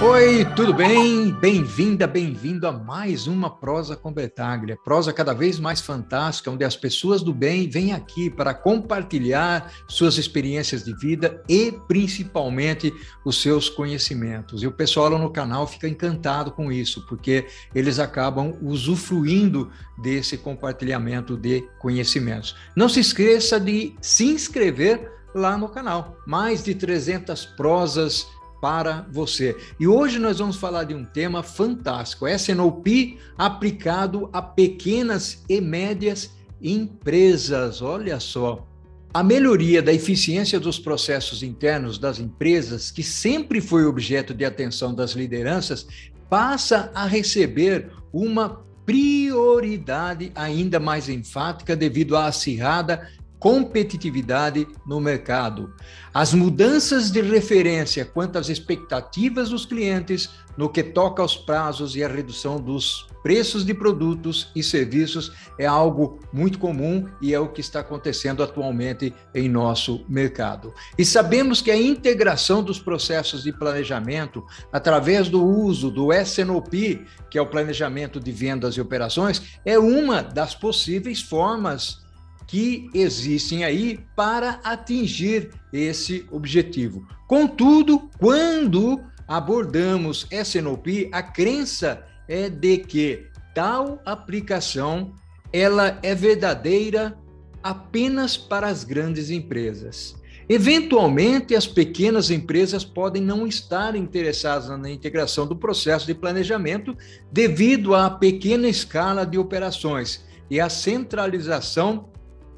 Oi, tudo bem? Bem-vinda, bem-vindo a mais uma Prosa com Bertaglia. Prosa cada vez mais fantástica, onde as pessoas do bem vêm aqui para compartilhar suas experiências de vida e, principalmente, os seus conhecimentos. E o pessoal lá no canal fica encantado com isso, porque eles acabam usufruindo desse compartilhamento de conhecimentos. Não se esqueça de se inscrever lá no canal. Mais de 300 prosas para você. E hoje nós vamos falar de um tema fantástico, S&OP aplicado a pequenas e médias empresas. Olha só, a melhoria da eficiência dos processos internos das empresas, que sempre foi objeto de atenção das lideranças, passa a receber uma prioridade ainda mais enfática devido à acirrada competitividade no mercado. As mudanças de referência quanto às expectativas dos clientes no que toca aos prazos e à redução dos preços de produtos e serviços é algo muito comum e é o que está acontecendo atualmente em nosso mercado. E sabemos que a integração dos processos de planejamento através do uso do S&OP, que é o planejamento de vendas e operações, é uma das possíveis formas que existem aí para atingir esse objetivo. Contudo, quando abordamos S&OP, a crença é de que tal aplicação ela é verdadeira apenas para as grandes empresas. Eventualmente, as pequenas empresas podem não estar interessadas na integração do processo de planejamento devido à pequena escala de operações e à centralização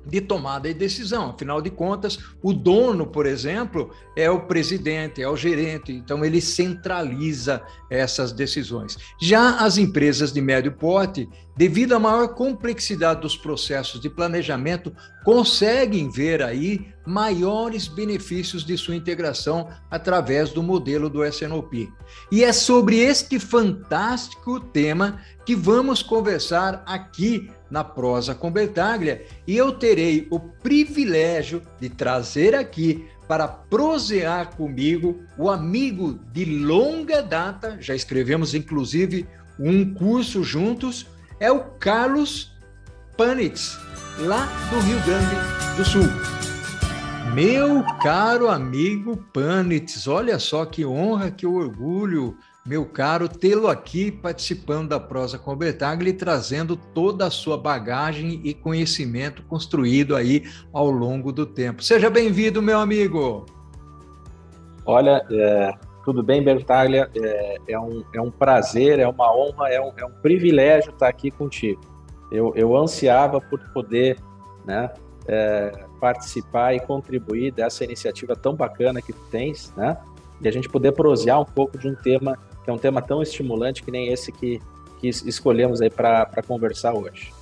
de tomada de decisão. Afinal de contas, o dono, por exemplo, é o presidente, é o gerente, então ele centraliza essas decisões. Já as empresas de médio porte, devido à maior complexidade dos processos de planejamento, conseguem ver aí maiores benefícios de sua integração através do modelo do S&OP. E é sobre este fantástico tema que vamos conversar aqui na Prosa com Bertaglia, e eu terei o privilégio de trazer aqui para prosear comigo o amigo de longa data, já escrevemos inclusive um curso juntos, é o Carlos Panitz, lá do Rio Grande do Sul. Meu caro amigo Panitz, olha só que honra, que orgulho, meu caro, tê-lo aqui participando da Prosa com Bertaglia e trazendo toda a sua bagagem e conhecimento construído aí ao longo do tempo. Seja bem-vindo, meu amigo. Olha, tudo bem, Bertaglia? É um prazer, é uma honra, é um privilégio estar aqui contigo. Eu ansiava por poder, né, participar e contribuir dessa iniciativa tão bacana que tu tens, né? E a gente poder prosear um pouco de um tema que é um tema tão estimulante que nem esse que escolhemos aí para conversar hoje.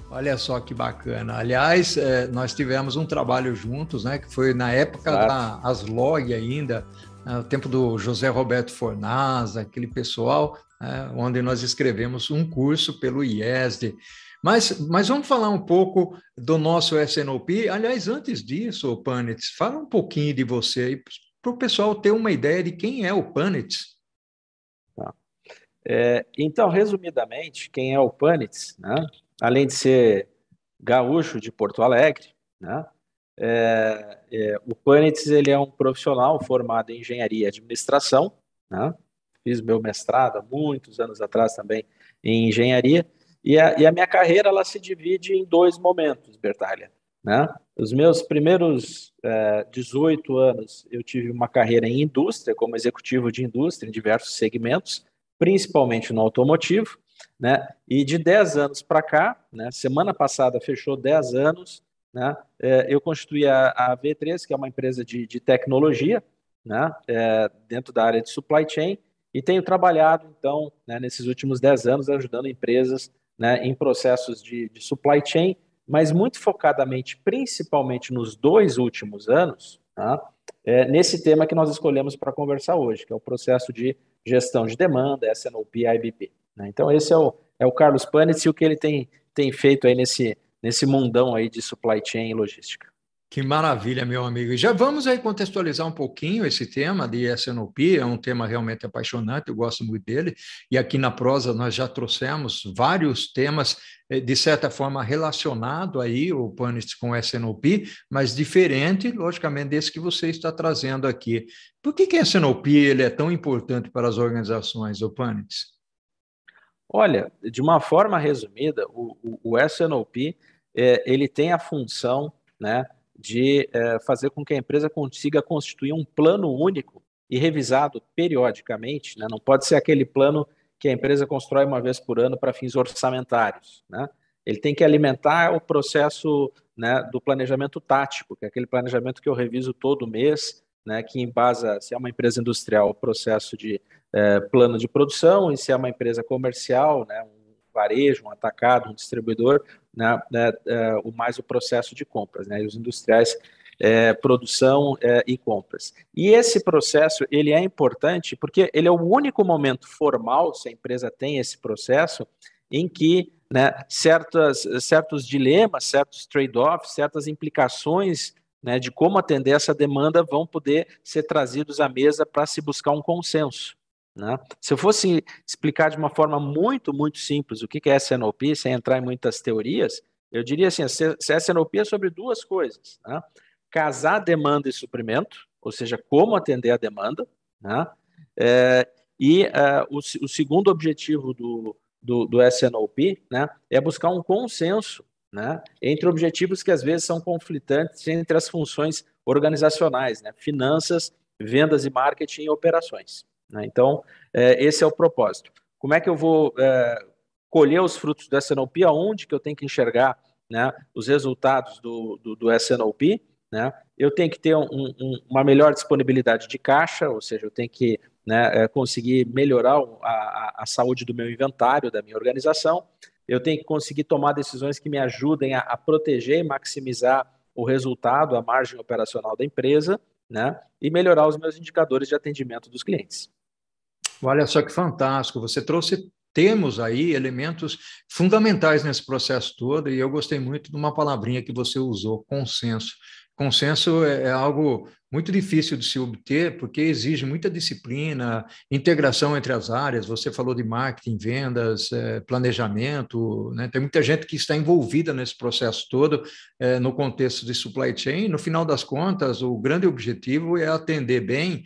Olha só que bacana. Aliás, nós tivemos um trabalho juntos, né? Que foi na época da Aslog ainda, no tempo do José Roberto Fornaz, aquele pessoal, onde nós escrevemos um curso pelo IESD. Mas vamos falar um pouco do nosso S&OP. Aliás, antes disso, Panitz, fala um pouquinho de você aí, para o pessoal ter uma ideia de quem é o Panitz. Tá. Então, resumidamente, quem é o Panitz, né? Além de ser gaúcho de Porto Alegre, né? O Panitz, ele é um profissional formado em engenharia e administração, né? Fiz meu mestrado há muitos anos atrás também em engenharia, e a minha carreira ela se divide em dois momentos, Bertaglia, né? Os meus primeiros 18 anos, eu tive uma carreira em indústria, como executivo de indústria, em diversos segmentos, principalmente no automotivo, né? E de 10 anos para cá, né? Semana passada fechou 10 anos, né? Eu constituí a V3, que é uma empresa de tecnologia, né? Dentro da área de supply chain, e tenho trabalhado, então, né, nesses últimos 10 anos, ajudando empresas, né, em processos de supply chain, mas muito focadamente, principalmente nos 2 últimos anos, tá? Nesse tema que nós escolhemos para conversar hoje, que é o processo de gestão de demanda, S&OP e IBP. Né? Então, esse é o Carlos Panitz e o que ele tem feito aí nesse mundão aí de supply chain e logística. Que maravilha, meu amigo. E já vamos aí contextualizar um pouquinho esse tema de S&OP, é um tema realmente apaixonante, eu gosto muito dele, e aqui na prosa nós já trouxemos vários temas, de certa forma, relacionado aí, o Punnett com o S&OP, mas diferente, logicamente, desse que você está trazendo aqui. Por que S&OP ele é tão importante para as organizações, o Punnett? Olha, de uma forma resumida, o S&OP ele tem a função, né, de fazer com que a empresa consiga constituir um plano único e revisado periodicamente, né? Não pode ser aquele plano que a empresa constrói uma vez por ano para fins orçamentários, né? Ele tem que alimentar o processo, né, do planejamento tático, que é aquele planejamento que eu reviso todo mês, né, que embasa, se é uma empresa industrial, o processo de plano de produção, e se é uma empresa comercial, né, um varejo, um atacado, um distribuidor, né, o processo de compras, né, e os industriais, produção e compras. E esse processo ele é importante porque ele é o único momento formal, se a empresa tem esse processo, em que, né, certos dilemas, certos trade-offs, certas implicações, né, de como atender essa demanda vão poder ser trazidos à mesa para se buscar um consenso. Né? Se eu fosse explicar de uma forma muito, muito simples o que é S&OP, sem entrar em muitas teorias, eu diria assim, S&OP é sobre duas coisas. Né? Casar demanda e suprimento, ou seja, como atender a demanda, né? O segundo objetivo do S&OP, né, é buscar um consenso, né, entre objetivos que às vezes são conflitantes entre as funções organizacionais, né, finanças, vendas e marketing e operações. Né? Então, esse é o propósito. Como é que eu vou colher os frutos do S&OP? Aonde que eu tenho que enxergar, né, os resultados do S&OP? Né? Eu tenho que ter uma melhor disponibilidade de caixa, ou seja, eu tenho que, né, conseguir melhorar a saúde do meu inventário, da minha organização. Eu tenho que conseguir tomar decisões que me ajudem a proteger e maximizar o resultado, a margem operacional da empresa, né, e melhorar os meus indicadores de atendimento dos clientes. Olha só que fantástico, você trouxe temos aí elementos fundamentais nesse processo todo, e eu gostei muito de uma palavrinha que você usou, consenso. Consenso é algo muito difícil de se obter, porque exige muita disciplina, integração entre as áreas. Você falou de marketing, vendas, planejamento, né? Tem muita gente que está envolvida nesse processo todo, no contexto de supply chain. No final das contas, o grande objetivo é atender bem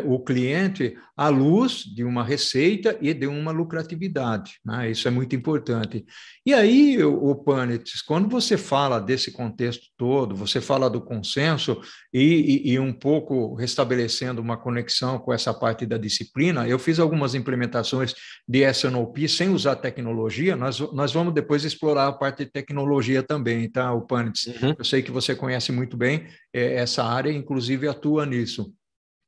o cliente à luz de uma receita e de uma lucratividade. Né? Isso é muito importante. E aí, o Punnett, quando você fala desse contexto todo, você fala do consenso e um pouco restabelecendo uma conexão com essa parte da disciplina, eu fiz algumas implementações de S&OP sem usar tecnologia, nós vamos depois explorar a parte de tecnologia também, tá, o Punnett? Uhum. Eu sei que você conhece muito bem essa área, inclusive atua nisso.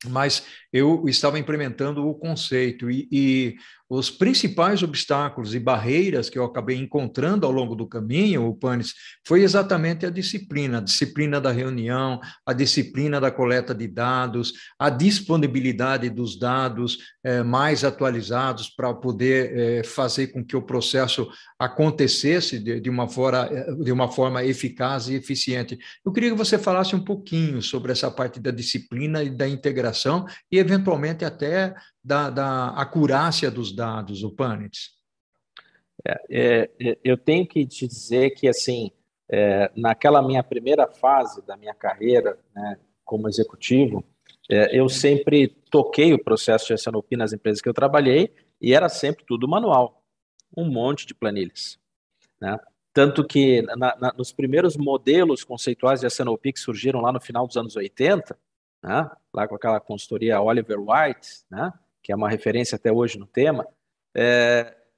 Mas eu estava implementando o conceito e os principais obstáculos e barreiras que eu acabei encontrando ao longo do caminho, o Punnett, foi exatamente a disciplina da reunião, a disciplina da coleta de dados, a disponibilidade dos dados mais atualizados para poder fazer com que o processo acontecesse de uma forma eficaz e eficiente. Eu queria que você falasse um pouquinho sobre essa parte da disciplina e da integração e, eventualmente, até da acurácia dos dados, o Punnett. Eu tenho que te dizer que, assim, naquela minha primeira fase da minha carreira, né, como executivo, eu sempre toquei o processo de S&OP nas empresas que eu trabalhei e era sempre tudo manual, um monte de planilhas, né? Tanto que nos primeiros modelos conceituais de S&OP que surgiram lá no final dos anos 80, né, lá com aquela consultoria Oliver White, né, que é uma referência até hoje no tema,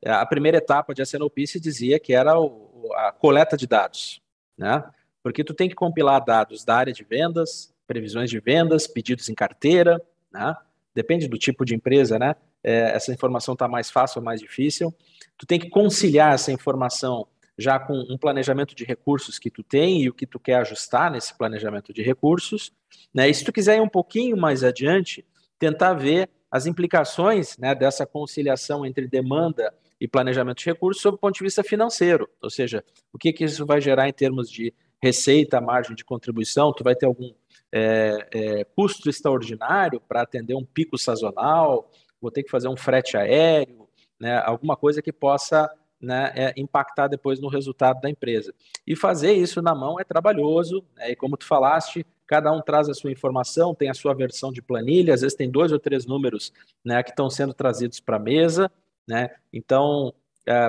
a primeira etapa de S&OP se dizia que era a coleta de dados, né? Porque tu tem que compilar dados da área de vendas, previsões de vendas, pedidos em carteira, né? Depende do tipo de empresa, né? Essa informação está mais fácil ou mais difícil. Tu tem que conciliar essa informação já com um planejamento de recursos que tu tem e o que tu quer ajustar nesse planejamento de recursos, né? E se tu quiser ir um pouquinho mais adiante, tentar ver as implicações, né, dessa conciliação entre demanda e planejamento de recursos sob o ponto de vista financeiro, ou seja, o que isso vai gerar em termos de receita, margem de contribuição, tu vai ter algum custo extraordinário para atender um pico sazonal, vou ter que fazer um frete aéreo, né, alguma coisa que possa, né, impactar depois no resultado da empresa. E fazer isso na mão é trabalhoso, né, e como tu falaste, cada um traz a sua informação, tem a sua versão de planilha, às vezes tem 2 ou 3 números, né, que estão sendo trazidos para a mesa, né, então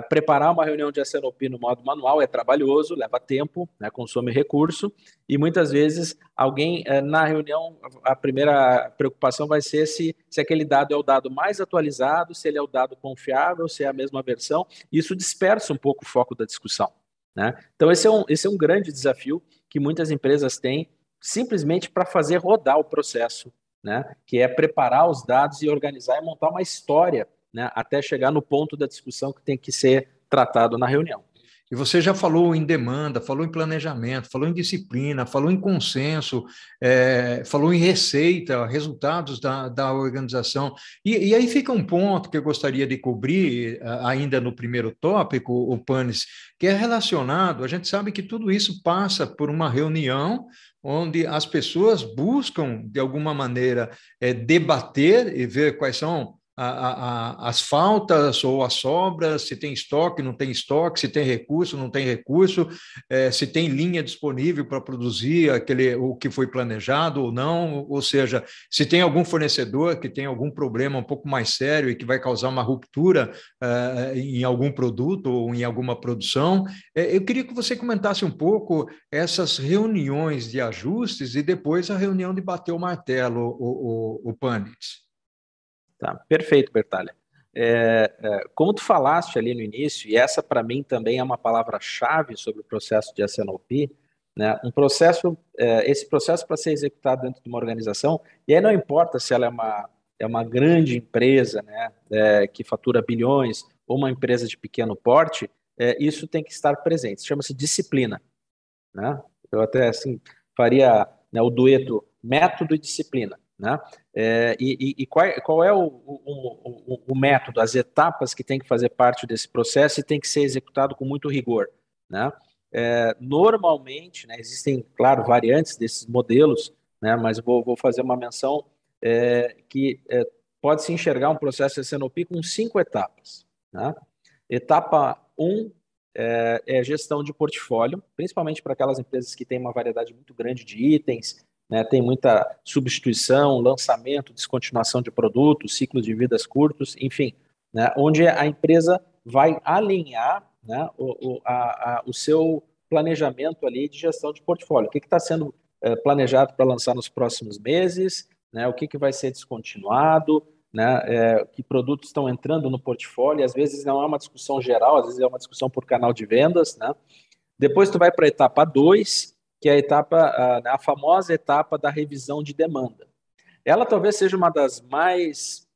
preparar uma reunião de S&OP no modo manual é trabalhoso, leva tempo, né, consome recurso, e muitas vezes alguém, na reunião, a primeira preocupação vai ser se aquele dado é o dado mais atualizado, se ele é o dado confiável, se é a mesma versão, e isso dispersa um pouco o foco da discussão, né? Então esse é um grande desafio que muitas empresas têm, simplesmente para fazer rodar o processo, né, que é preparar os dados e organizar e montar uma história, né, até chegar no ponto da discussão que tem que ser tratado na reunião. E você já falou em demanda, falou em planejamento, falou em disciplina, falou em consenso, falou em receita, resultados da organização. E aí fica um ponto que eu gostaria de cobrir, ainda no primeiro tópico, o Panis, que é relacionado, a gente sabe que tudo isso passa por uma reunião onde as pessoas buscam, de alguma maneira, debater e ver quais são as faltas ou as sobras, se tem estoque, não tem estoque, se tem recurso, não tem recurso, se tem linha disponível para produzir o que foi planejado ou não, ou seja, se tem algum fornecedor que tem algum problema um pouco mais sério e que vai causar uma ruptura em algum produto ou em alguma produção. Eu queria que você comentasse um pouco essas reuniões de ajustes e depois a reunião de bater o martelo, o Panitz. Tá, perfeito, Bertalha. Como tu falaste ali no início, e essa para mim também é uma palavra-chave sobre o processo de S&OP, né? Esse processo para ser executado dentro de uma organização, e aí não importa se ela é uma grande empresa, né, que fatura bilhões, ou uma empresa de pequeno porte, isso tem que estar presente. Chama-se disciplina, né? Eu até assim faria, né, o dueto método e disciplina, né? Qual é o método, as etapas que tem que fazer parte desse processo e tem que ser executado com muito rigor, né? Normalmente, né, existem, claro, variantes desses modelos, né, mas vou fazer uma menção que pode-se enxergar um processo S&OP com 5 etapas, né? Etapa 1 é gestão de portfólio, principalmente para aquelas empresas que têm uma variedade muito grande de itens, né, tem muita substituição, lançamento, descontinuação de produtos, ciclos de vidas curtos, enfim, né, onde a empresa vai alinhar, né, o seu planejamento ali de gestão de portfólio. O que está sendo planejado para lançar nos próximos meses, né, o que vai ser descontinuado, né, que produtos estão entrando no portfólio, às vezes não é uma discussão geral, às vezes é uma discussão por canal de vendas, né? Depois tu vai para a etapa 2, que é a famosa etapa da revisão de demanda. Ela talvez seja uma das mais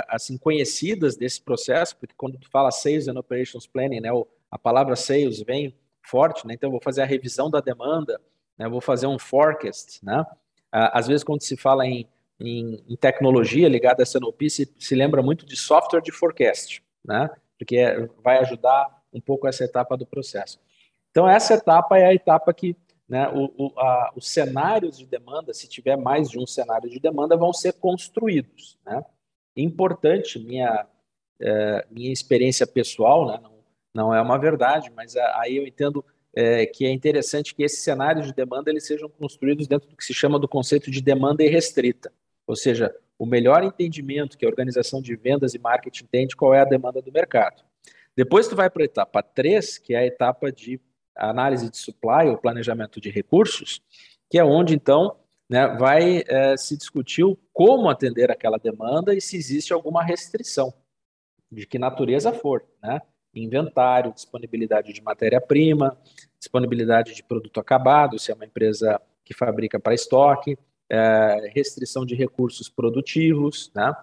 assim, conhecidas desse processo, porque quando tu fala Sales and Operations Planning, né, a palavra sales vem forte, né? Então eu vou fazer a revisão da demanda, né, vou fazer um forecast, né? Às vezes quando se fala em tecnologia ligada a S&OP, se lembra muito de software de forecast, né? Porque vai ajudar um pouco essa etapa do processo. Então, essa etapa é a etapa que, né, os cenários de demanda, se tiver mais de um cenário de demanda, vão ser construídos, né? Importante, minha experiência pessoal, né, não é uma verdade, mas aí eu entendo que é interessante que esses cenários de demanda eles sejam construídos dentro do que se chama do conceito de demanda irrestrita. Ou seja, o melhor entendimento que a organização de vendas e marketing tem de qual é a demanda do mercado. Depois tu vai para a etapa 3, que é a etapa de análise de supply, ou planejamento de recursos, que é onde, então, né, vai se discutir como atender aquela demanda e se existe alguma restrição, de que natureza for, né? Inventário, disponibilidade de matéria-prima, disponibilidade de produto acabado, se é uma empresa que fabrica para estoque, restrição de recursos produtivos, né?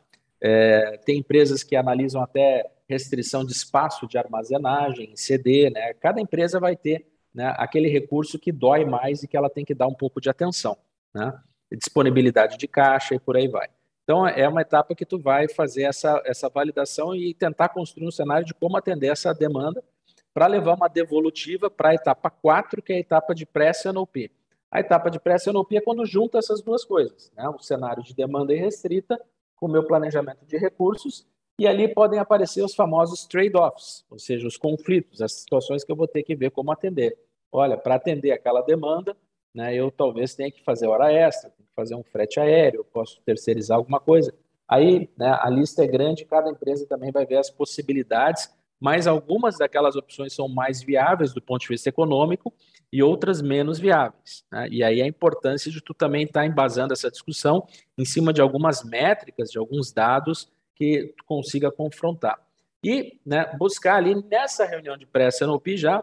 Tem empresas que analisam até restrição de espaço de armazenagem, CD, né? Cada empresa vai ter, né, aquele recurso que dói mais e que ela tem que dar um pouco de atenção, né? Disponibilidade de caixa e por aí vai. Então, é uma etapa que tu vai fazer essa validação e tentar construir um cenário de como atender essa demanda, para levar uma devolutiva para a etapa 4, que é a etapa de pré-SNOP. A etapa de pré-SNOP é quando junta essas duas coisas, né? O cenário de demanda irrestrita com o meu planejamento de recursos, e ali podem aparecer os famosos trade-offs, ou seja, os conflitos, as situações que eu vou ter que ver como atender. Olha, para atender aquela demanda, né, eu talvez tenha que fazer hora extra, tenho que fazer um frete aéreo, posso terceirizar alguma coisa. Aí, né, a lista é grande, cada empresa também vai ver as possibilidades, mas algumas daquelas opções são mais viáveis do ponto de vista econômico e outras menos viáveis, né? E aí a importância de tu também estar embasando essa discussão em cima de algumas métricas, de alguns dados que tu consiga confrontar. E, né, buscar ali nessa reunião de pré-SNOP já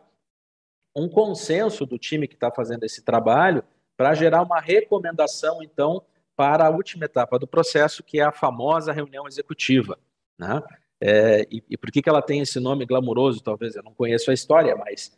um consenso do time que está fazendo esse trabalho para gerar uma recomendação, então, para a última etapa do processo, que é a famosa reunião executiva, né? E por que ela tem esse nome glamouroso? Talvez eu não conheço a história, mas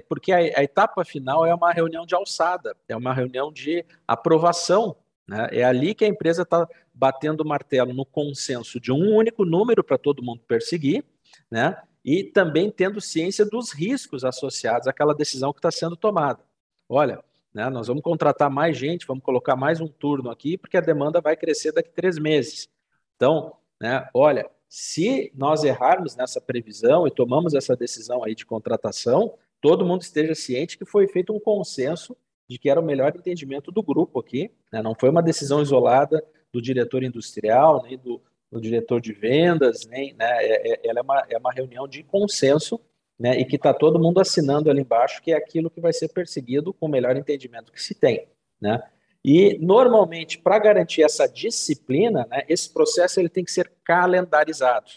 porque a etapa final é uma reunião de alçada, é uma reunião de aprovação, né? É ali que a empresa está batendo o martelo no consenso de um único número para todo mundo perseguir, né? E também tendo ciência dos riscos associados àquela decisão que está sendo tomada. Olha, né, nós vamos contratar mais gente, vamos colocar mais um turno aqui, porque a demanda vai crescer daqui a 3 meses. Então, né, olha, se nós errarmos nessa previsão e tomamos essa decisão aí de contratação, todo mundo esteja ciente que foi feito um consenso de que era o melhor entendimento do grupo aqui, né, não foi uma decisão isolada do diretor industrial, nem do diretor de vendas, nem, né, ela é uma reunião de consenso, né, e que está todo mundo assinando ali embaixo que é aquilo que vai ser perseguido com o melhor entendimento que se tem, né? E, normalmente, para garantir essa disciplina, né, esse processo ele tem que ser calendarizado.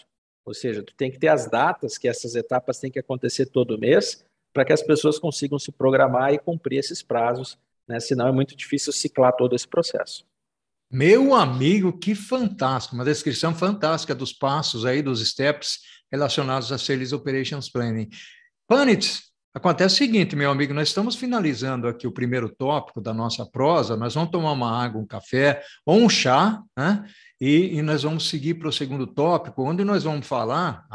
Ou seja, tu tem que ter as datas que essas etapas têm que acontecer todo mês para que as pessoas consigam se programar e cumprir esses prazos, né? Senão é muito difícil ciclar todo esse processo. Meu amigo, que fantástico, uma descrição fantástica dos passos aí, dos steps relacionados a Sales Operations Planning. Panitz, acontece o seguinte, meu amigo, nós estamos finalizando aqui o primeiro tópico da nossa prosa, nós vamos tomar uma água, um café ou um chá, né? E nós vamos seguir para o segundo tópico, onde nós vamos falar,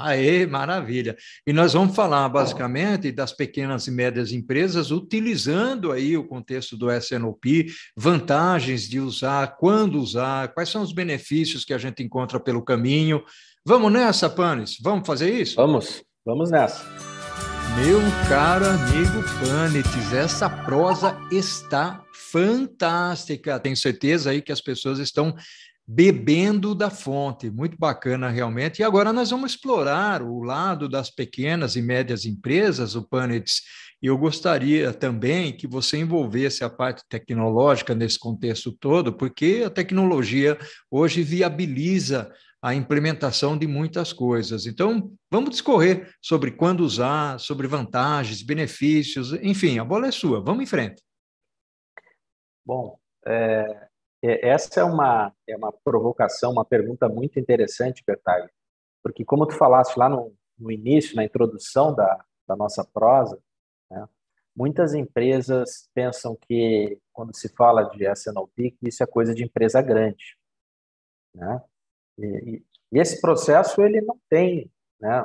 maravilha, e nós vamos falar basicamente das pequenas e médias empresas, utilizando aí o contexto do SNOP, vantagens de usar, quando usar, quais são os benefícios que a gente encontra pelo caminho. Vamos nessa, Panis? Vamos fazer isso? Vamos nessa. Meu caro amigo Panitz, essa prosa está fantástica. Tenho certeza aí que as pessoas estão bebendo da fonte. Muito bacana, realmente. E agora nós vamos explorar o lado das pequenas e médias empresas, o Panitz. E eu gostaria também que você envolvesse a parte tecnológica nesse contexto todo, porque a tecnologia hoje viabiliza a implementação de muitas coisas. Então, vamos discorrer sobre quando usar, sobre vantagens, benefícios, enfim, a bola é sua. Vamos em frente. Bom, essa é uma provocação, uma pergunta muito interessante, Bertaglia, porque como tu falaste lá no início, na introdução da nossa prosa, né, muitas empresas pensam que quando se fala de SNOP, que isso é coisa de empresa grande, né? E esse processo ele não tem, né,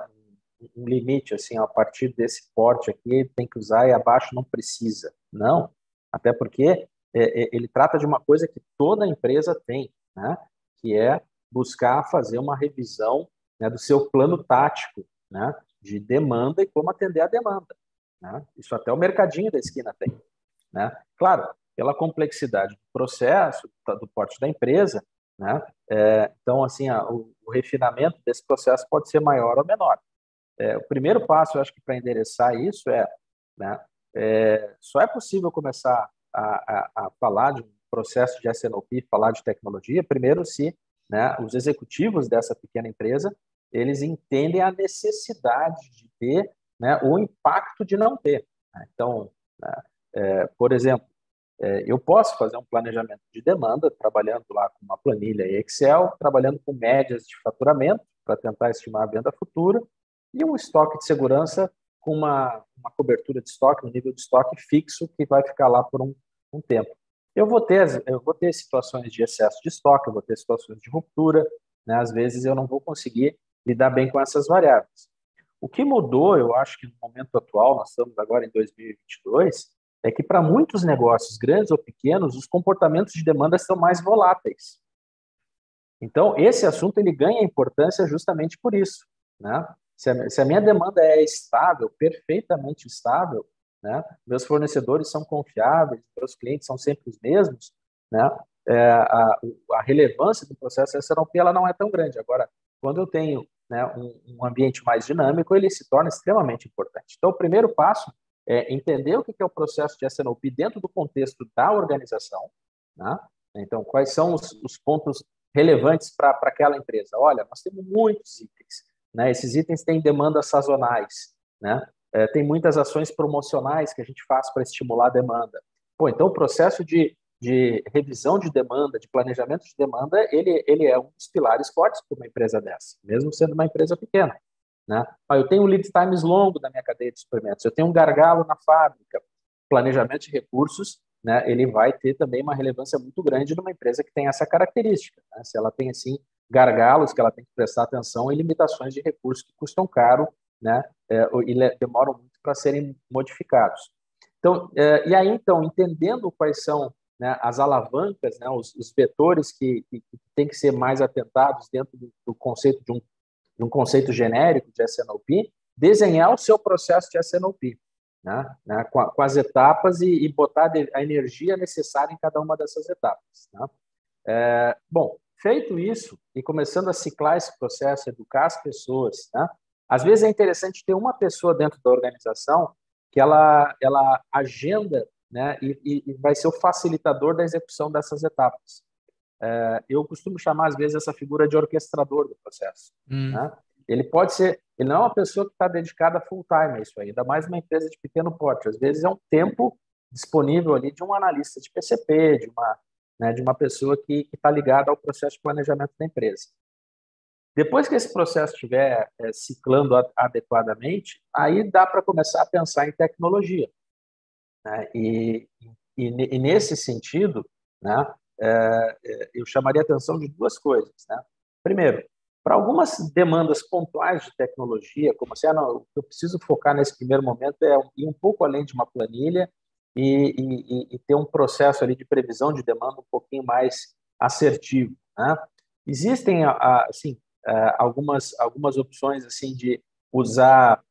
um limite assim, a partir desse porte aqui tem que usar e abaixo não precisa. Não, até porque ele trata de uma coisa que toda empresa tem, né, que é buscar fazer uma revisão, né, do seu plano tático, né, de demanda e como atender a demanda, né? Isso até o mercadinho da esquina tem, né? Claro, pela complexidade do processo, do porte da empresa, né? Então, assim, o refinamento desse processo pode ser maior ou menor. O primeiro passo, eu acho que para endereçar isso né, só é possível começar a falar de um processo de SNOP, falar de tecnologia, primeiro se, né, os executivos dessa pequena empresa, eles entendem a necessidade de ter, né, o impacto de não ter, né? Então, né, por exemplo, eu posso fazer um planejamento de demanda, trabalhando lá com uma planilha em Excel, trabalhando com médias de faturamento, para tentar estimar a venda futura, e um estoque de segurança com uma cobertura de estoque, um nível de estoque fixo que vai ficar lá por um tempo. Eu vou ter situações de excesso de estoque, eu vou ter situações de ruptura, né? Às vezes eu não vou conseguir lidar bem com essas variáveis. O que mudou, eu acho que no momento atual, nós estamos agora em 2022, é que para muitos negócios, grandes ou pequenos, os comportamentos de demanda são mais voláteis. Então, esse assunto ele ganha importância justamente por isso, né? Se a minha demanda é estável, perfeitamente estável, né? Meus fornecedores são confiáveis, meus clientes são sempre os mesmos, né? A relevância do processo S&OP ela não é tão grande. Agora, quando eu tenho, né, um ambiente mais dinâmico, ele se torna extremamente importante. Então, o primeiro passo é entender o que é o processo de S&OP dentro do contexto da organização, né? Então, quais são os pontos relevantes para aquela empresa? Olha, nós temos muitos itens, né? Esses itens têm demandas sazonais, né? Tem muitas ações promocionais que a gente faz para estimular a demanda. Pô, então, o processo de revisão de demanda, de planejamento de demanda, ele é um dos pilares fortes para uma empresa dessa, mesmo sendo uma empresa pequena, né? Eu tenho um lead times longo na minha cadeia de suprimentos, eu tenho um gargalo na fábrica, planejamento de recursos, né, ele vai ter também uma relevância muito grande numa empresa que tem essa característica, né? Se ela tem, assim, gargalos que ela tem que prestar atenção e limitações de recursos que custam caro, né, e demoram muito para serem modificados. Então, e aí, então, entendendo quais são, né, as alavancas, né, os vetores que têm que ser mais atentados dentro do conceito de um conceito genérico de S&OP, desenhar o seu processo de S&OP, né, com as etapas e botar a energia necessária em cada uma dessas etapas, né? Bom, feito isso e começando a ciclar esse processo, educar as pessoas, né? Às vezes é interessante ter uma pessoa dentro da organização que ela agenda, né, e vai ser o facilitador da execução dessas etapas. Eu costumo chamar, às vezes, essa figura de orquestrador do processo, né? Ele não é uma pessoa que está dedicada full time a isso aí, ainda mais uma empresa de pequeno porte. Às vezes é um tempo disponível ali de um analista de PCP, de uma pessoa que está ligada ao processo de planejamento da empresa. Depois que esse processo estiver ciclando adequadamente, aí dá para começar a pensar em tecnologia, né? E nesse sentido, né, eu chamaria a atenção de duas coisas, né? Primeiro, para algumas demandas pontuais de tecnologia, como assim, não, eu preciso focar nesse primeiro momento é ir um pouco além de uma planilha e ter um processo ali de previsão de demanda um pouquinho mais assertivo, né? Existem, assim, algumas opções assim de usar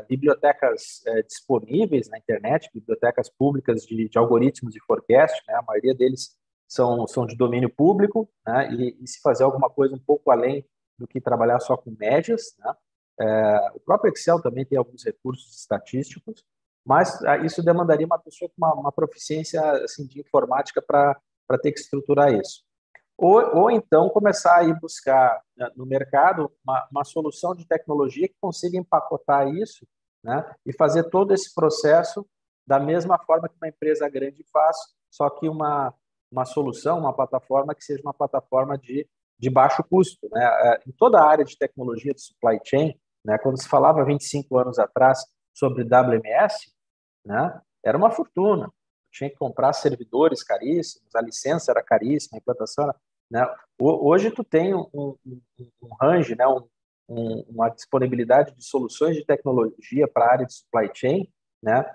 bibliotecas disponíveis na internet, bibliotecas públicas de algoritmos de forecast, né? A maioria deles são de domínio público, né? E se fazer alguma coisa um pouco além do que trabalhar só com médias, né? O próprio Excel também tem alguns recursos estatísticos, mas isso demandaria uma pessoa com uma proficiência assim, de informática para ter que estruturar isso. Ou então começar a ir buscar no mercado uma solução de tecnologia que consiga empacotar isso, né? E fazer todo esse processo da mesma forma que uma empresa grande faz, só que uma solução, uma plataforma que seja uma plataforma de baixo custo, né? Em toda a área de tecnologia de supply chain, né, quando se falava 25 anos atrás sobre WMS, né, era uma fortuna. Tinha que comprar servidores caríssimos, a licença era caríssima, a implantação era, né? Hoje tu tem um range, né, uma disponibilidade de soluções de tecnologia para a área de supply chain, né,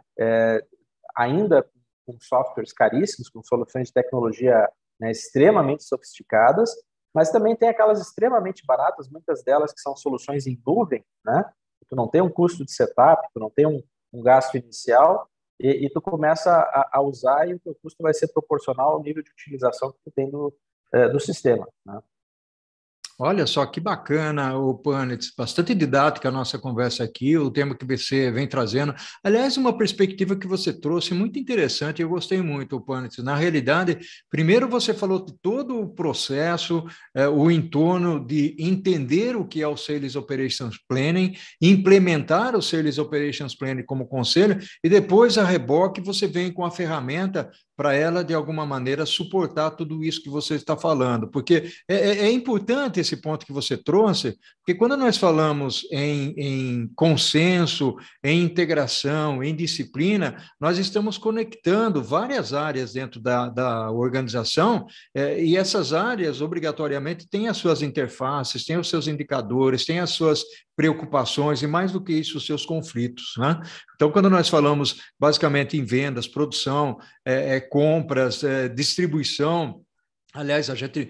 ainda com softwares caríssimos, com soluções de tecnologia, né, extremamente sofisticadas, mas também tem aquelas extremamente baratas, muitas delas que são soluções em nuvem, né? Tu não tem um custo de setup, tu não tem um gasto inicial e tu começa a usar e o teu custo vai ser proporcional ao nível de utilização que tu tem do sistema, né? Olha só que bacana, o Panitz, bastante didática a nossa conversa aqui, o tema que você vem trazendo. Aliás, uma perspectiva que você trouxe muito interessante, eu gostei muito, Panitz. Na realidade, primeiro você falou de todo o processo, o entorno de entender o que é o Sales Operations Planning, implementar o Sales Operations Planning como conselho, e depois, a reboque, você vem com a ferramenta para ela, de alguma maneira, suportar tudo isso que você está falando, porque é importante esse ponto que você trouxe, porque quando nós falamos em consenso, em integração, em disciplina, nós estamos conectando várias áreas dentro da organização, e essas áreas, obrigatoriamente, têm as suas interfaces, têm os seus indicadores, têm as suas preocupações e, mais do que isso, os seus conflitos, né? Então, quando nós falamos basicamente em vendas, produção, compras, distribuição, aliás, a gente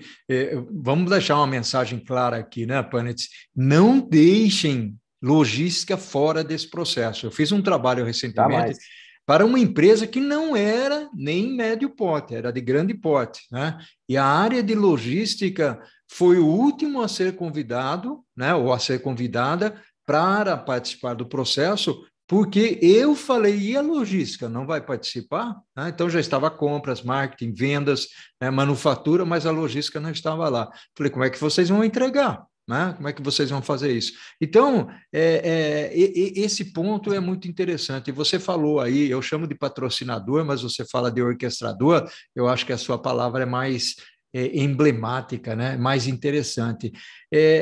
vamos deixar uma mensagem clara aqui, né, Panetz? Não deixem logística fora desse processo. Eu fiz um trabalho recentemente Jamais. para uma empresa que não era nem médio porte, era de grande porte, né? E a área de logística foi o último a ser convidado, né, ou a ser convidada para participar do processo, porque eu falei, e a logística não vai participar? Ah, então já estava compras, marketing, vendas, né, manufatura, mas a logística não estava lá. Falei, como é que vocês vão entregar? Né? Como é que vocês vão fazer isso? Então, esse ponto é muito interessante. Você falou aí, eu chamo de patrocinador, mas você fala de orquestrador, eu acho que a sua palavra é mais emblemática, né? Mais interessante.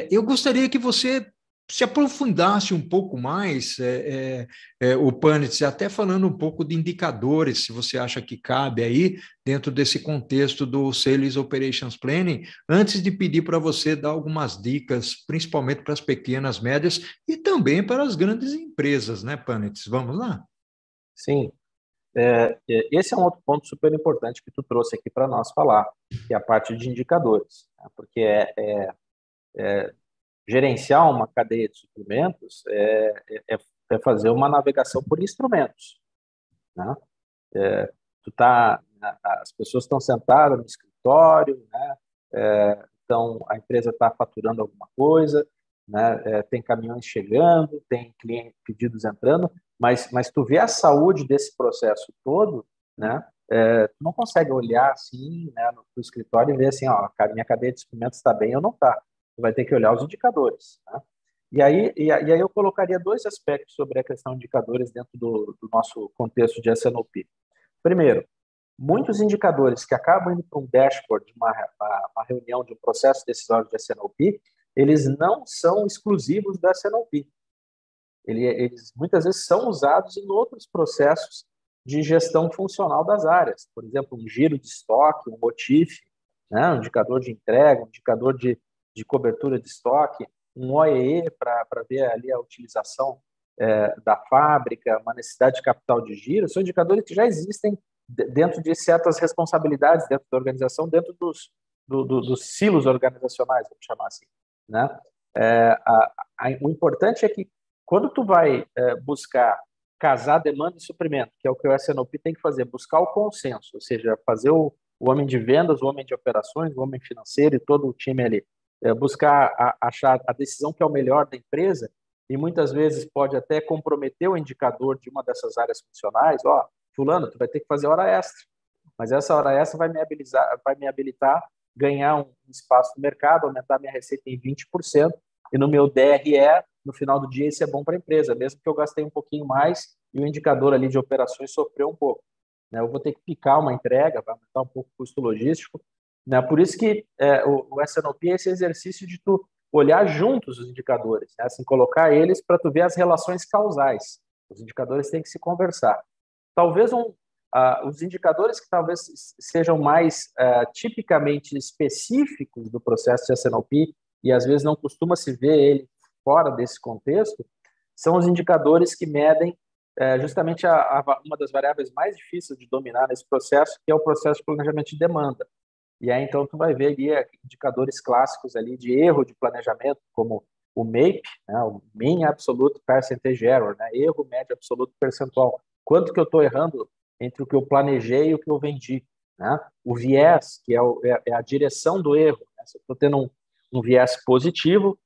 Eu gostaria que você se aprofundasse um pouco mais, o Panitz, até falando um pouco de indicadores, se você acha que cabe aí, dentro desse contexto do Sales Operations Planning, antes de pedir para você dar algumas dicas, principalmente para as pequenas, médias e também para as grandes empresas, né, Panitz? Vamos lá? Sim. Esse é um outro ponto super importante que tu trouxe aqui para nós falar, que é a parte de indicadores, né? Porque gerenciar uma cadeia de suprimentos é fazer uma navegação por instrumentos, né? As pessoas estão sentadas no escritório, né? Então a empresa está faturando alguma coisa, né? Tem caminhões chegando, tem pedidos entrando, mas tu vê a saúde desse processo todo, né? Tu não consegue olhar assim, né, no escritório e ver assim, ó, a minha cadeia de suprimentos está bem ou não está. Tu vai ter que olhar os indicadores, né? E aí eu colocaria dois aspectos sobre a questão de indicadores dentro do nosso contexto de S&OP. Primeiro, muitos indicadores que acabam indo para um dashboard, uma reunião de um processo decisório de S&OP, eles não são exclusivos da S&OP. Eles muitas vezes são usados em outros processos de gestão funcional das áreas. Por exemplo, um giro de estoque, um MOTIF, né? Um indicador de entrega, um indicador de cobertura de estoque, um OEE para ver ali a utilização da fábrica, uma necessidade de capital de giro, são indicadores que já existem dentro de certas responsabilidades dentro da organização, dentro dos silos organizacionais, vamos chamar assim, né? O importante é que quando tu vai buscar casar demanda e suprimento, que é o que o S&OP tem que fazer, buscar o consenso, ou seja, fazer o homem de vendas, o homem de operações, o homem financeiro e todo o time ali, buscar achar a decisão que é o melhor da empresa, e muitas vezes pode até comprometer o indicador de uma dessas áreas funcionais. Ó, fulano, tu vai ter que fazer hora extra, mas essa hora extra vai me habilitar ganhar um espaço no mercado, aumentar minha receita em 20%, e no meu DRE, no final do dia, isso é bom para a empresa, mesmo que eu gastei um pouquinho mais e o indicador ali de operações sofreu um pouco, né? Eu vou ter que picar uma entrega, vai aumentar um pouco o custo logístico, né? Por isso que o S&OP é esse exercício de tu olhar juntos os indicadores, né? Assim, colocar eles para tu ver as relações causais. Os indicadores têm que se conversar. Talvez os indicadores que talvez sejam mais tipicamente específicos do processo de S&OP, e às vezes não costuma se ver ele fora desse contexto, são os indicadores que medem justamente uma das variáveis mais difíceis de dominar nesse processo, que é o processo de planejamento de demanda. E aí, então, tu vai ver ali indicadores clássicos ali de erro de planejamento, como o MAPE, né, o Mean Absolute Percentage Error, né, erro médio absoluto percentual. Quanto que eu estou errando entre o que eu planejei e o que eu vendi, né? O viés, que é a direção do erro, né? Se eu estou tendo um viés positivo,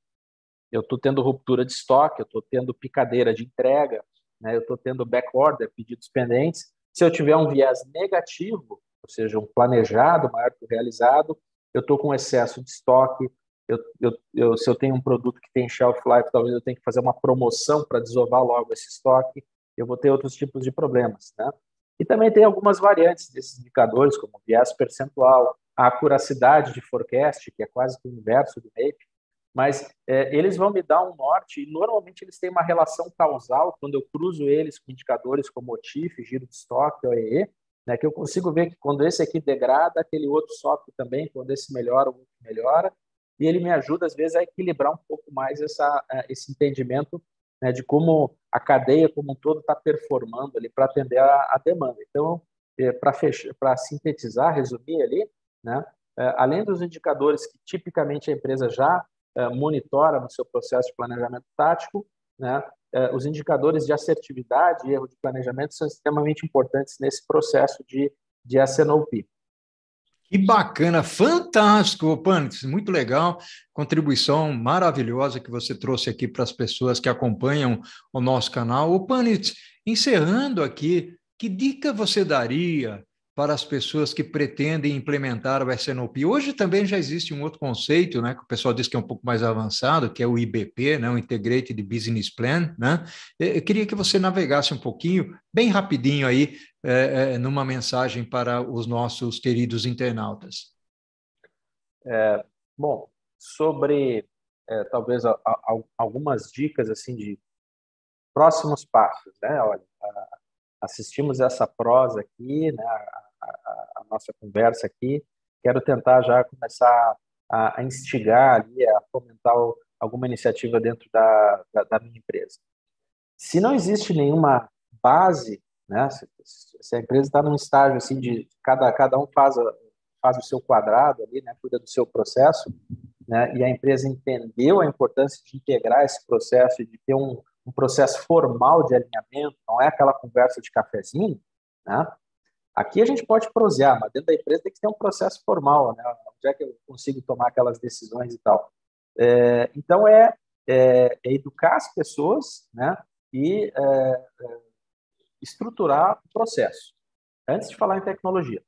eu estou tendo ruptura de estoque, eu estou tendo picadeira de entrega, né? Eu estou tendo back order, pedidos pendentes. Se eu tiver um viés negativo, ou seja, um planejado maior que o realizado, eu estou com excesso de estoque. Se eu tenho um produto que tem shelf life, talvez eu tenha que fazer uma promoção para desovar logo esse estoque. Eu vou ter outros tipos de problemas, né? E também tem algumas variantes desses indicadores, como o viés percentual, a acuracidade de forecast, que é quase que o inverso do MAPE, mas eles vão me dar um norte e normalmente eles têm uma relação causal quando eu cruzo eles com indicadores como OTIF, giro de estoque, OEE, né, que eu consigo ver que quando esse aqui degrada, aquele outro sofre também, quando esse melhora, o outro melhora, e ele me ajuda, às vezes, a equilibrar um pouco mais esse entendimento, né, de como a cadeia como um todo está performando ali para atender a demanda. Então, para sintetizar, resumir ali, né, além dos indicadores que tipicamente a empresa já monitora no seu processo de planejamento tático, né, os indicadores de assertividade e erro de planejamento são extremamente importantes nesse processo de S&OP. Que bacana, fantástico, Panitz, muito legal, contribuição maravilhosa que você trouxe aqui para as pessoas que acompanham o nosso canal. O Panitz, encerrando aqui, que dica você daria para as pessoas que pretendem implementar o S&OP? Hoje também já existe um outro conceito, né, que o pessoal diz que é um pouco mais avançado, que é o IBP, né, o Integrated Business Plan, né? Eu queria que você navegasse um pouquinho, bem rapidinho aí, numa mensagem para os nossos queridos internautas. Bom, sobre talvez algumas dicas assim de próximos passos, né? Olha, assistimos essa prosa aqui, né? A nossa conversa aqui. Quero tentar já começar a instigar ali, a fomentar alguma iniciativa dentro da minha empresa. Se não existe nenhuma base, né? Se a empresa está num estágio assim de cada um faz o seu quadrado ali, né? Cuida do seu processo, né? E a empresa entendeu a importância de integrar esse processo e de ter um processo formal de alinhamento, não é aquela conversa de cafezinho, né? Aqui a gente pode prosear, mas dentro da empresa tem que ter um processo formal, né? Onde é que eu consigo tomar aquelas decisões e tal. Então, educar as pessoas, né? E estruturar o processo, antes de falar em tecnologia,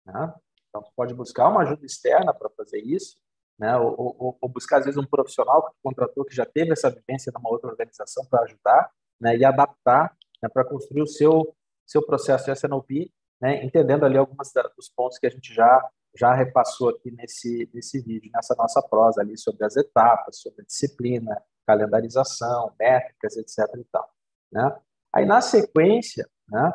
né? Então, você pode buscar uma ajuda externa para fazer isso, né? Ou buscar, às vezes, um profissional que contratou, que já teve essa vivência numa outra organização para ajudar, né? E adaptar, né? Para construir o seu processo de S&OP, né? Entendendo ali alguns dos pontos que a gente já repassou aqui nesse vídeo, nessa nossa prosa ali sobre as etapas, sobre a disciplina, calendarização, métricas, etc. e tal, né? Aí, na sequência, né?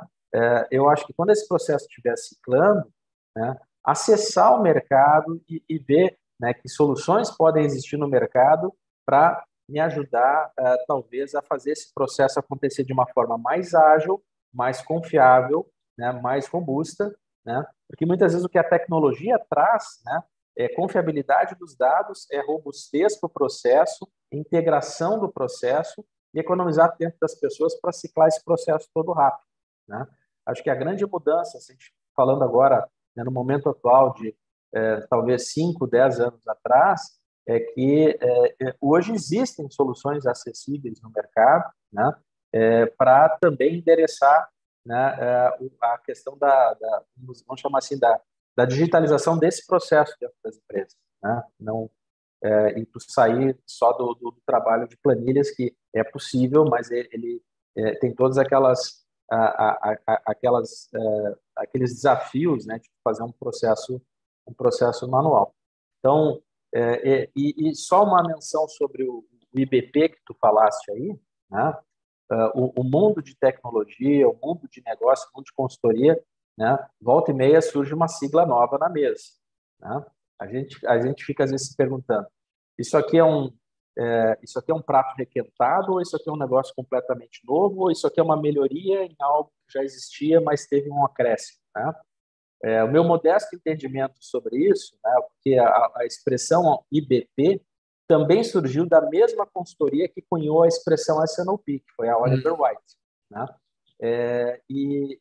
Eu acho que quando esse processo estiver ciclando, né? Acessar o mercado e ver, né, que soluções podem existir no mercado para me ajudar, talvez, a fazer esse processo acontecer de uma forma mais ágil, mais confiável, né, mais robusta, né? Porque muitas vezes o que a tecnologia traz, né, é confiabilidade dos dados, é robustez para o processo, integração do processo e economizar tempo das pessoas para ciclar esse processo todo rápido, né? Acho que a grande mudança, se a gente falando agora, né, no momento atual de talvez 5, 10 anos atrás, é que hoje existem soluções acessíveis no mercado, né, para também endereçar, né, a questão vamos chamar assim, da digitalização desse processo dentro das empresas, né? Não e tu sair só do trabalho de planilhas, que é possível, mas ele tem todas aqueles desafios, né, de fazer um processo manual. Então, e só uma menção sobre o IBP que tu falaste aí, né? O mundo de tecnologia, o mundo de negócio, o mundo de consultoria, né? Volta e meia surge uma sigla nova na mesa, né? A gente fica às vezes se perguntando, isso aqui é um prato requentado, ou isso aqui é um negócio completamente novo, ou isso aqui é uma melhoria em algo que já existia, mas teve um acréscimo, né? O meu modesto entendimento sobre isso, né, porque a expressão IBP também surgiu da mesma consultoria que cunhou a expressão S&OP, que foi a Oliver White, né? E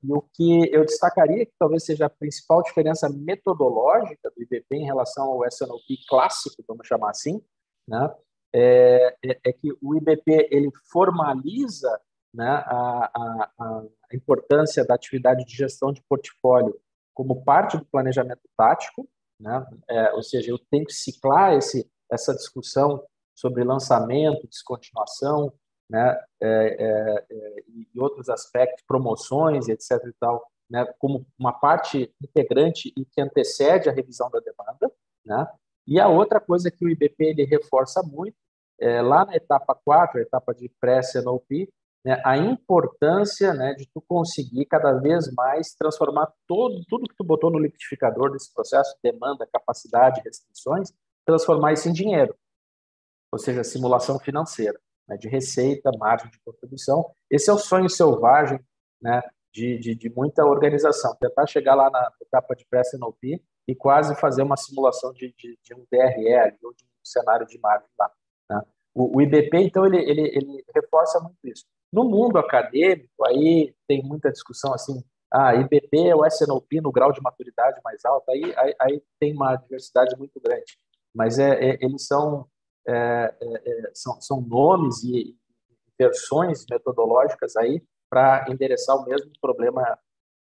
o que eu destacaria, que talvez seja a principal diferença metodológica do IBP em relação ao S&OP clássico, vamos chamar assim, né, que o IBP ele formaliza, né, a importância da atividade de gestão de portfólio como parte do planejamento tático, né? Ou seja, eu tenho que ciclar essa discussão sobre lançamento, descontinuação, né? E outros aspectos, promoções, etc. e tal, né? Como uma parte integrante e que antecede a revisão da demanda, né? E a outra coisa que o IBP ele reforça muito, lá na etapa 4, a etapa de pré-SNOP, né, a importância, né, de tu conseguir cada vez mais transformar tudo que tu botou no liquidificador desse processo, demanda, capacidade, restrições, transformar isso em dinheiro, ou seja, simulação financeira, né, de receita, margem de contribuição. Esse é o sonho selvagem, né, de muita organização, tentar chegar lá na etapa de pré-SNOP e quase fazer uma simulação de um DRE ou de um cenário de margem lá, né? O IBP, então, ele reforça muito isso. No mundo acadêmico, aí tem muita discussão assim, IBP ou SNOP no grau de maturidade mais alto, aí tem uma diversidade muito grande. Mas eles são nomes e versões metodológicas aí para endereçar o mesmo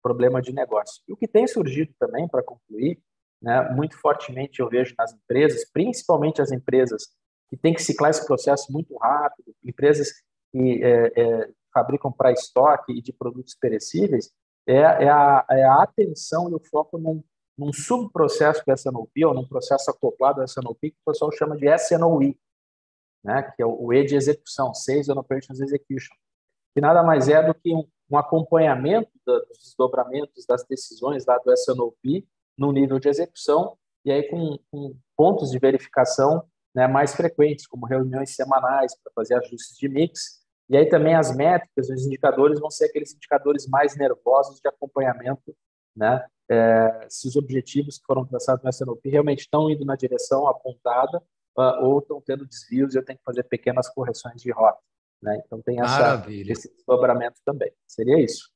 problema de negócio. E o que tem surgido também, para concluir, né, muito fortemente eu vejo nas empresas, principalmente as empresas que têm que ciclar esse processo muito rápido, empresas que fabricam para estoque e de produtos perecíveis, é a atenção e o foco num subprocesso do SNOP, ou num processo acoplado ao SNOP, que o pessoal chama de SNOE, né, que é o E de execução, Sales and Operations Execution, que nada mais é do que um acompanhamento dos desdobramentos das decisões lá do SNOP no nível de execução, e aí com pontos de verificação, né, mais frequentes, como reuniões semanais para fazer ajustes de mix, e aí também as métricas, os indicadores vão ser aqueles indicadores mais nervosos de acompanhamento, né, se os objetivos que foram traçados no SNOP realmente estão indo na direção apontada ou estão tendo desvios e eu tenho que fazer pequenas correções de rota, né? Então tem esse desdobramento também. Seria isso.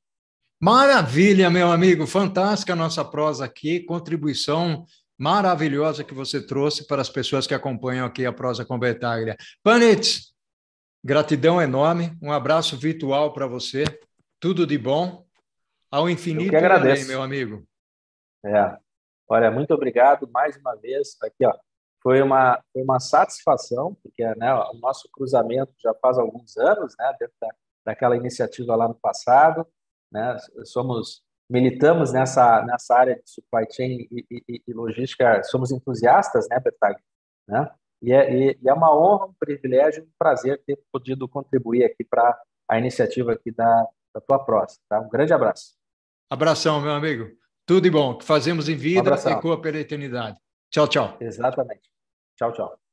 Maravilha, meu amigo. Fantástica a nossa prosa aqui, contribuição maravilhosa que você trouxe para as pessoas que acompanham aqui a Prosa com Bertaglia. Panitz, gratidão enorme, um abraço virtual para você, tudo de bom, ao infinito e além, meu amigo. Olha, muito obrigado mais uma vez. Aqui, ó, foi uma satisfação, porque, né, o nosso cruzamento já faz alguns anos, né, dentro daquela iniciativa lá no passado, né, militamos nessa área de supply chain e logística, somos entusiastas, né, Bertaglia, né? E é uma honra, um privilégio, um prazer ter podido contribuir aqui para a iniciativa aqui da tua Prosa, tá? Um grande abraço. Abração, meu amigo. Tudo de bom. O que fazemos em vida ecoa pela eternidade. Tchau, tchau. Exatamente. Tchau, tchau.